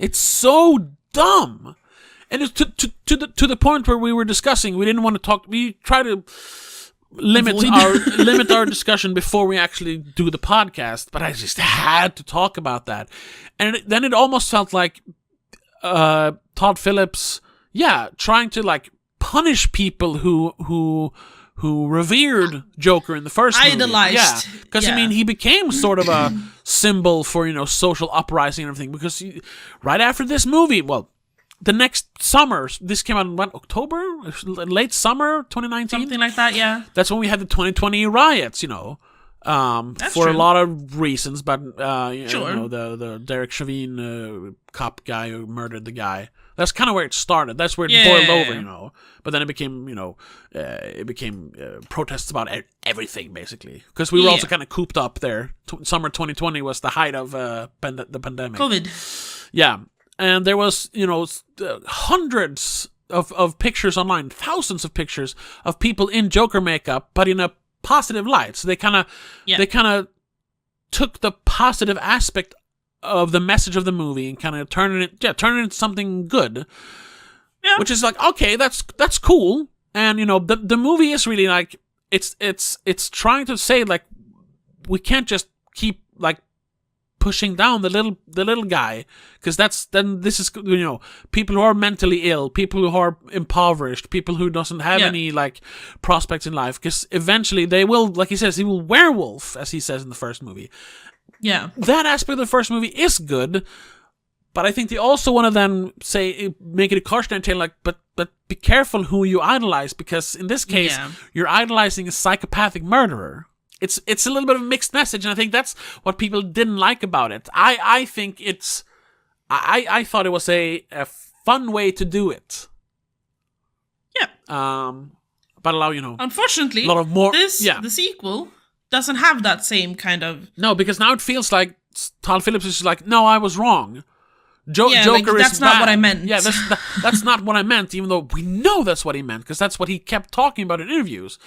It's so dumb. And it's to the point where we were discussing, we didn't want to talk, we try to limit our discussion before we actually do the podcast, but I just had to talk about that. And then it almost felt like Todd Phillips, trying to like punish people who revered Joker in the first movie. Idolized. Because I mean, he became sort of a symbol for, social uprising and everything, because right after this movie, well, the next summer, this came out in October? Late summer 2019? Something like that, yeah. That's when we had the 2020 riots, for true. a lot of reasons, but, Sure. the Derek Chauvin cop guy who murdered the guy. That's kind of where it started. That's where it boiled over, But then it became, protests about everything, basically. Because we were also kind of cooped up there. Summer 2020 was the height of the pandemic. COVID. Yeah. And there was, hundreds of pictures online, thousands of pictures of people in Joker makeup, but in a positive light. So they kind of took the positive aspect of the message of the movie and kind of turning it into something good. Yeah. Which is like, okay, that's cool. And the movie is really like it's trying to say like we can't just keep like pushing down the little guy, because this is people who are mentally ill, people who are impoverished, people who doesn't have any like prospects in life, because eventually they will, like he says, he will werewolf, as he says in the first movie. Yeah, that aspect of the first movie is good, but I think they also want to then make it a cautionary tale, like but be careful who you idolize, because in this case you're idolizing a psychopathic murderer. It's a little bit of a mixed message, and I think that's what people didn't like about it. I think I thought it was a fun way to do it. Yeah. But allow unfortunately, a lot of more. The sequel doesn't have that same kind of. No, because now it feels like Todd Phillips is just like, no, I was wrong. Joker like, that's is not bad. what I meant. Yeah, that's not what I meant, even though we know that's what he meant, because that's what he kept talking about in interviews.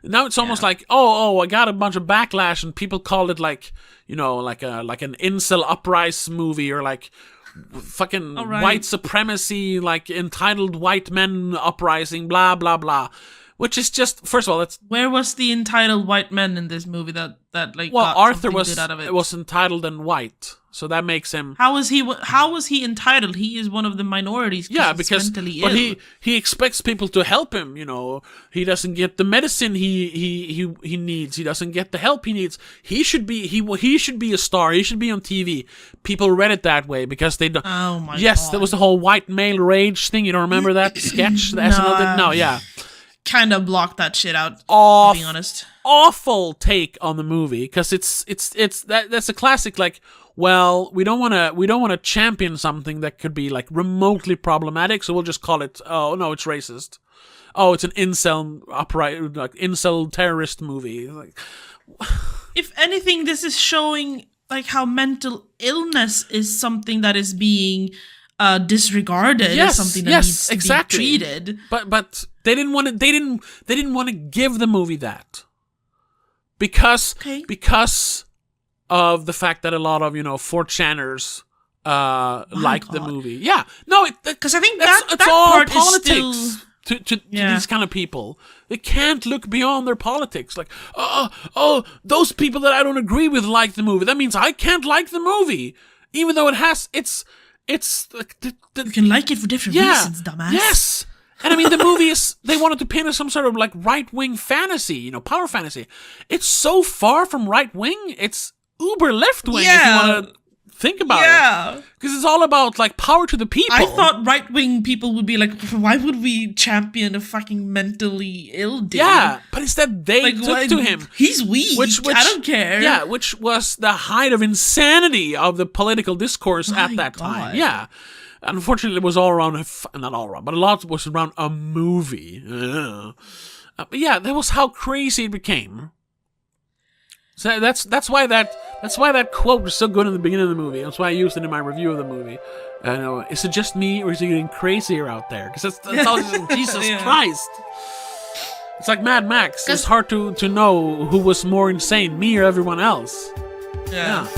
Now it's almost like, I got a bunch of backlash, and people called it like, like an incel uprise movie, or like fucking white supremacy, like entitled white men uprising, blah, blah, blah. Which is just, first of all, that's... Where was the entitled white men in this movie that like well, got Arthur good out of it? was entitled and white, so that makes him... How was he entitled? He is one of the minorities. Because he's mentally ill. he expects people to help him. He doesn't get the medicine he needs. He doesn't get the help he needs. He should be a star. He should be on TV. People read it that way because they don't. Oh my god! Yes, there was the whole white male rage thing. You don't remember that sketch? The SNL did? No, yeah. Kind of blocked that shit out. To be honest, awful take on the movie, because that's a classic. Like, well, we don't want to champion something that could be like remotely problematic, so we'll just call it. Oh no, it's racist. Oh, it's an incel incel terrorist movie. Like, if anything, this is showing like how mental illness is something that is being disregarded as something that needs to be treated. But they didn't want to give the movie that because of the fact that a lot of 4chaners like the movie. Yeah, no, because I think that's that all part politics. is still... To these kind of people, they can't look beyond their politics. Like, those people that I don't agree with like the movie. That means I can't like the movie, even though it's you can like it for different reasons, dumbass. Yes. And I mean, the movie is, they wanted to pin as some sort of like right-wing fantasy, power fantasy. It's so far from right-wing, it's uber left-wing if you want to think about it. Because it's all about like power to the people. I thought right-wing people would be like, why would we champion a fucking mentally ill dude? Yeah, but instead they took to him. He's weak, which I don't care. Yeah, which was the height of insanity of the political discourse at that time. Yeah. Unfortunately, it was all around, not all around, but a lot was around a movie. But yeah, that was how crazy it became. So that's why that quote was so good in the beginning of the movie. That's why I used it in my review of the movie. Is it just me, or is it getting crazier out there? Because that's all. Jesus Christ! It's like Mad Max. It's hard to know who was more insane, me or everyone else. Yeah.